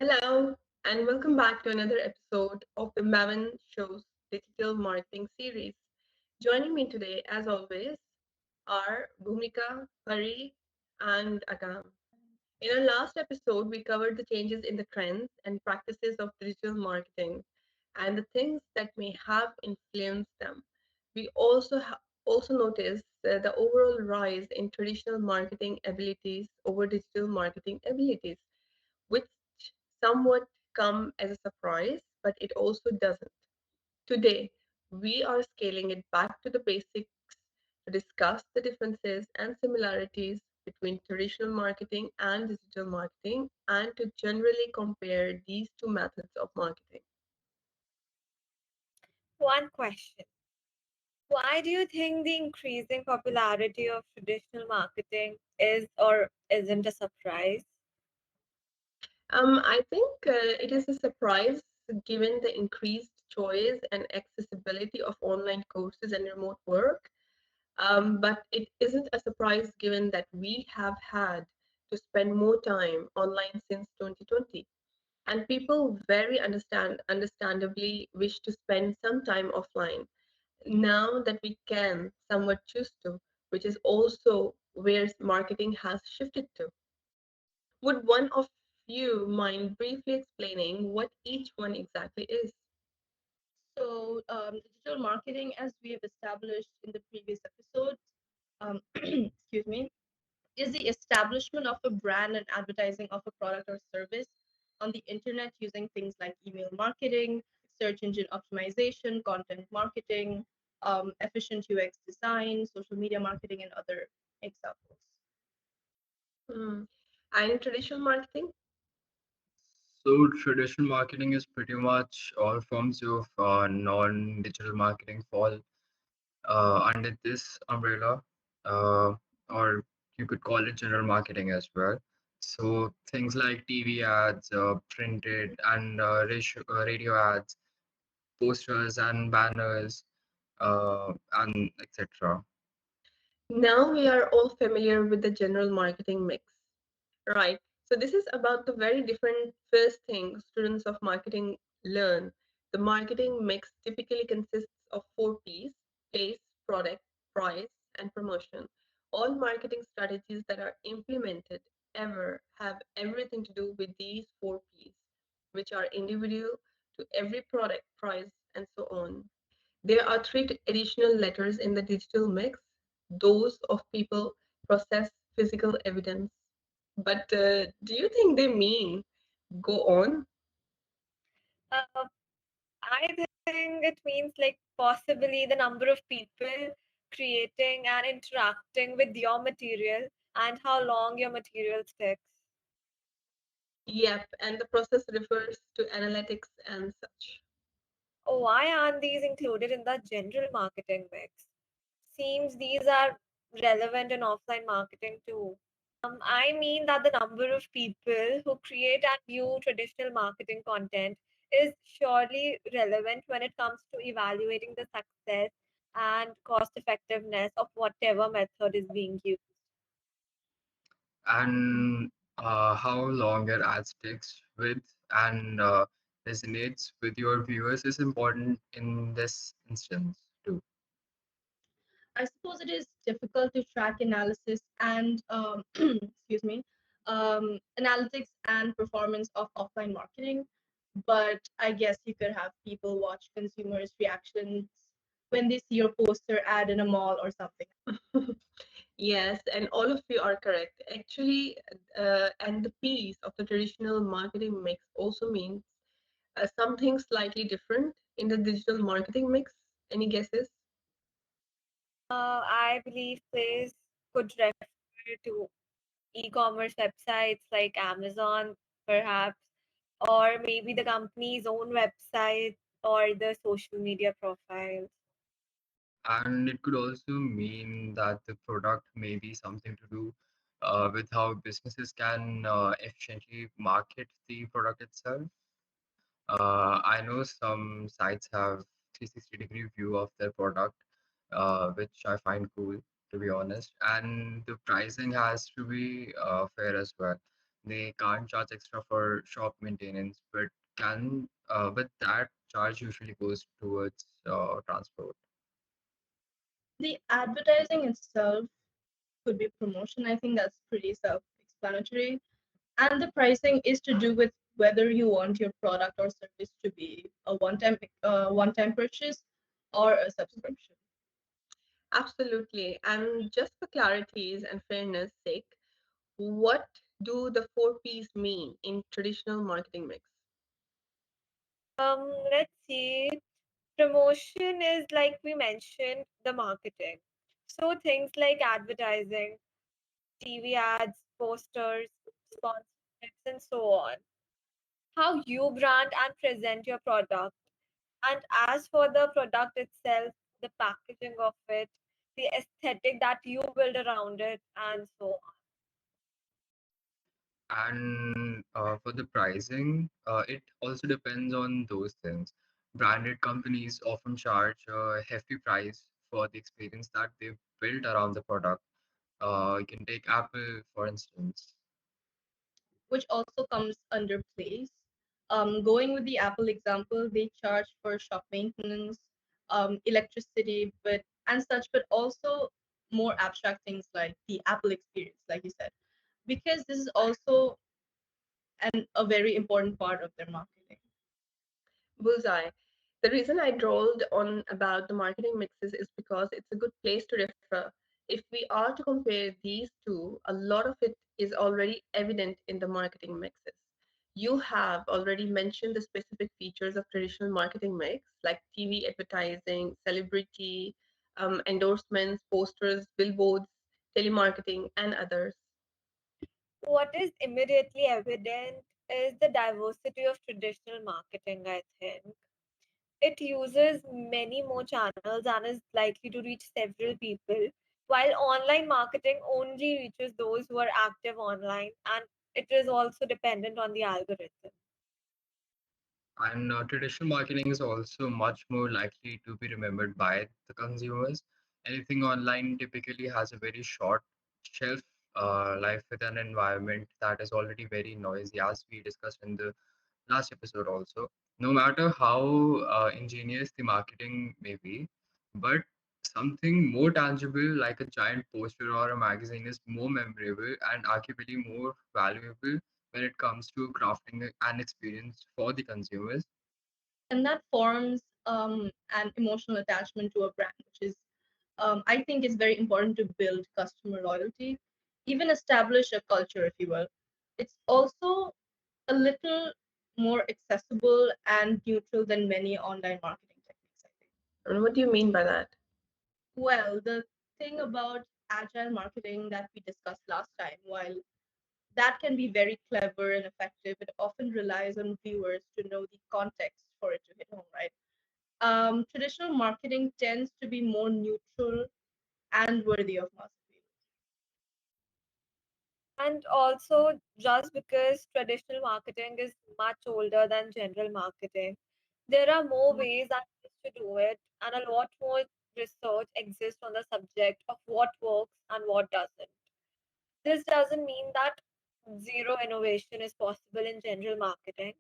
Hello, and welcome back to another episode of the Maven Show's digital marketing series. Joining me today, as always, are Bhumika, Hari, and Agam. In our last episode, we covered the changes in the trends and practices of digital marketing and the things that may have influenced them. We also noticed the overall rise in traditional marketing abilities over digital marketing abilities, which somewhat come as a surprise, but it also doesn't. Today, we are scaling it back to the basics to discuss the differences and similarities between traditional marketing and digital marketing and to generally compare these two methods of marketing. One question. Why do you think the increasing popularity of traditional marketing is or isn't a surprise? I think it is a surprise given the increased choice and accessibility of online courses and remote work. But it isn't a surprise given that we have had to spend more time online since 2020. And people understandably wish to spend some time offline now that we can somewhat choose to, which is also where marketing has shifted to. Would one of you mind briefly explaining what each one exactly is? Digital marketing, as we have established in the previous episodes, excuse me, is the establishment of a brand and advertising of a product or service on the internet using things like email marketing, search engine optimization, content marketing, efficient UX design, social media marketing, and other examples. Hmm. And traditional marketing? So traditional marketing is pretty much all forms of non-digital marketing fall under this umbrella, uh, or you could call it general marketing as well. So things like TV ads, printed and radio ads, posters and banners, and etc. Now we are all familiar with the general marketing mix. Right. So this is about the very different first thing students of marketing learn. The marketing mix typically consists of four P's: place, product, price, and promotion. All marketing strategies that are implemented ever have everything to do with these four P's, which are individual to every product, price, and so on. There are three additional letters in the digital mix, those of people, process, physical evidence. But do you think they mean go on? Uh, I think it means like possibly the number of people creating and interacting with your material and how long your material sticks. Yep, and the process refers to analytics and such. Why aren't these included in the general marketing mix? Seems these are relevant in offline marketing too. I mean that the number of people who create and view traditional marketing content is surely relevant when it comes to evaluating the success and cost effectiveness of whatever method is being used. And how long your ad sticks with and resonates with your viewers is important in this instance too. I suppose it is difficult to track analysis and excuse me, analytics and performance of offline marketing, but I guess you could have people watch consumers' reactions when they see your poster ad in a mall or something. Yes, and all of you are correct. Actually, and the piece of the traditional marketing mix also means something slightly different in the digital marketing mix. Any guesses? I believe this could refer to e-commerce websites like Amazon, perhaps, or maybe the company's own website or the social media profiles. And it could also mean that the product may be something to do with how businesses can efficiently market the product itself. I know some sites have 360-degree view of their product, which I find cool, to be honest. And the pricing has to be fair as well. They can't charge extra for shop maintenance, but that charge usually goes towards transport. The advertising itself could be promotion. I think that's pretty self-explanatory. And the pricing is to do with whether you want your product or service to be a one-time purchase or a subscription. Absolutely. And just for clarity's and fairness sake, what do the four P's mean in traditional marketing mix? Let's see. Promotion is like we mentioned, the marketing. So things like advertising, TV ads, posters, sponsorships, and so on. How you brand and present your product. And as for the product itself, the packaging of it, the aesthetic that you build around it, and so on. And for the pricing, it also depends on those things. Branded companies often charge a hefty price for the experience that they've built around the product. You can take Apple, for instance. Which also comes under place. Going with the Apple example, they charge for shop maintenance, electricity, but and such, but also more abstract things like the Apple experience, like you said, because this is also a very important part of their marketing. Bullseye. The reason I drawled on about the marketing mixes is because it's a good place to refer. If we are to compare these two, a lot of it is already evident in the marketing mixes. You have already mentioned the specific features of traditional marketing mix, like TV advertising, celebrity endorsements, posters, billboards, telemarketing, and others. What is immediately evident is the diversity of traditional marketing, I think. It uses many more channels and is likely to reach several people, while online marketing only reaches those who are active online, and it is also dependent on the algorithm. And traditional marketing is also much more likely to be remembered by the consumers. Anything online typically has a very short shelf life with an environment that is already very noisy, as we discussed in the last episode also. No matter how ingenious the marketing may be, but something more tangible like a giant poster or a magazine is more memorable and arguably more valuable when it comes to crafting an experience for the consumers. And that forms an emotional attachment to a brand, which is I think is very important to build customer loyalty, even establish a culture, if you will. It's also a little more accessible and neutral than many online marketing techniques, I think. And what do you mean by that? Well, the thing about agile marketing that we discussed last time, while that can be very clever and effective, it often relies on viewers to know the context for it to hit home, right? Traditional marketing tends to be more neutral and worthy of mass appeal. And also, just because traditional marketing is much older than general marketing, there are more ways and ways to do it, and a lot more research exists on the subject of what works and what doesn't. This doesn't mean that zero innovation is possible in general marketing.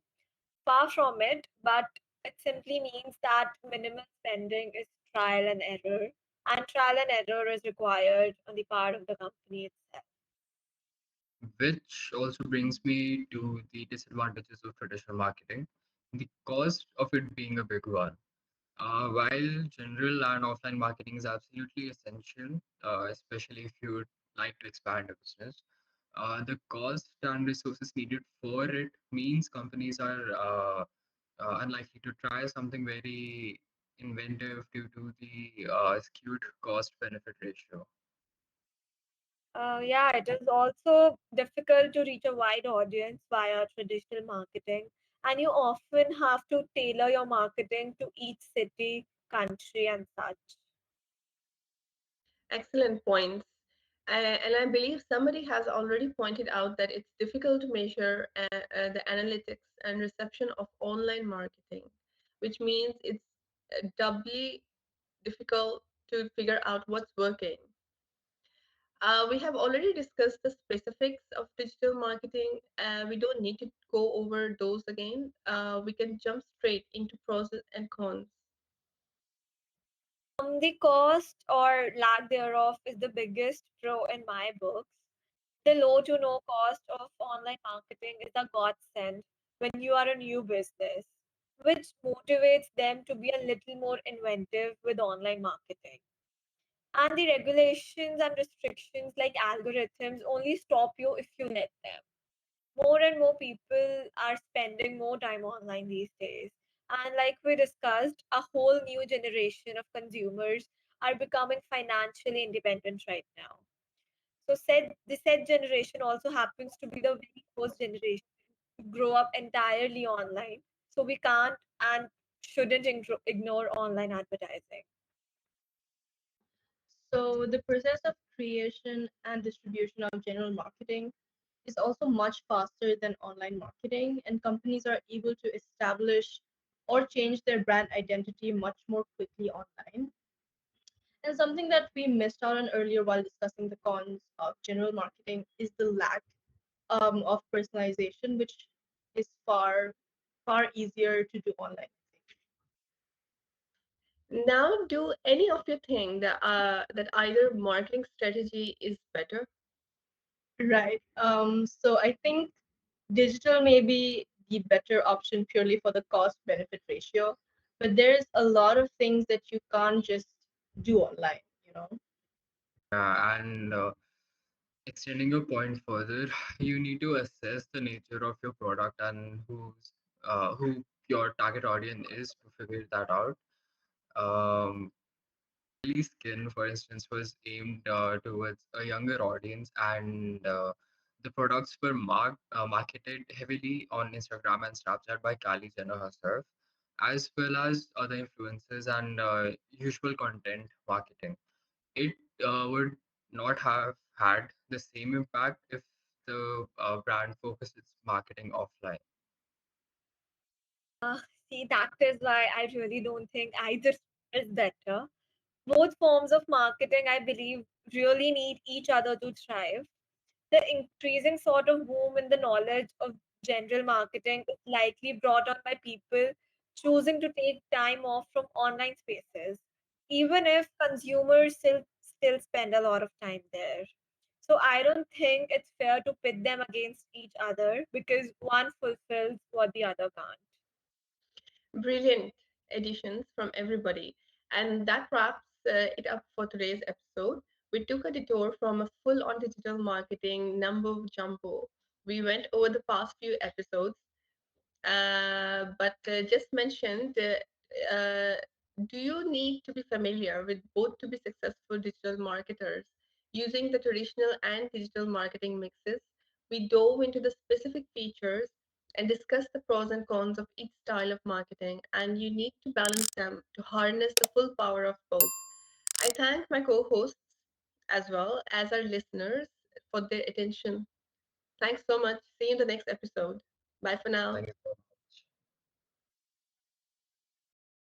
Far from it, but it simply means that minimal spending is trial and error, and trial and error is required on the part of the company itself. Which also brings me to the disadvantages of traditional marketing, the cost of it being a big one. While general and offline marketing is absolutely essential, especially if you would like to expand a business, the cost and resources needed for it means companies are unlikely to try something very inventive due to the skewed cost benefit ratio. Yeah, it is also difficult to reach a wide audience via traditional marketing, and you often have to tailor your marketing to each city, country, and such. Excellent points. And I believe somebody has already pointed out that it's difficult to measure the analytics and reception of online marketing, which means it's doubly difficult to figure out what's working. We have already discussed the specifics of digital marketing. We don't need to go over those again. We can jump straight into pros and cons. The cost or lack thereof is the biggest pro in my books. The low to no cost of online marketing is a godsend when you are a new business, which motivates them to be a little more inventive with online marketing. And the regulations and restrictions like algorithms only stop you if you let them. More and more people are spending more time online these days. And like we discussed, a whole new generation of consumers are becoming financially independent right now. So said the said generation also happens to be the very first generation to grow up entirely online. So we can't and shouldn't ignore online advertising. So the process of creation and distribution of general marketing is also much faster than online marketing, and companies are able to establish or change their brand identity much more quickly online. And something that we missed out on earlier while discussing the cons of general marketing is the lack of personalization, which is far easier to do online. Now, do any of you think that either marketing strategy is better? Right. So I think digital may be the better option purely for the cost benefit ratio, but there's a lot of things that you can't just do online, you know? And extending your point further, you need to assess the nature of your product and who your target audience is to figure that out. Um, Skin, for instance, was aimed towards a younger audience, and the products were marketed heavily on Instagram and Snapchat by Kylie Jenner herself, as well as other influencers and usual content marketing. It would not have had the same impact if the brand focused its marketing offline. Uh, See, that is why I really don't think either is better. Both forms of marketing, I believe, really need each other to thrive. The increasing sort of boom in the knowledge of general marketing is likely brought on by people choosing to take time off from online spaces, even if consumers still spend a lot of time there. So I don't think it's fair to pit them against each other because one fulfills what the other can't. Brilliant additions from everybody. And that wraps it up for today's episode. We took a detour from a full on digital marketing number jumbo. We went over the past few episodes, but just mentioned uh, do you need to be familiar with both to be successful digital marketers? Using the traditional and digital marketing mixes, we dove into the specific features and discussed the pros and cons of each style of marketing, and you need to balance them to harness the full power of both. I thank my co hosts as well as our listeners for their attention. Thanks so much. See you in the next episode. Bye for now. Thank you.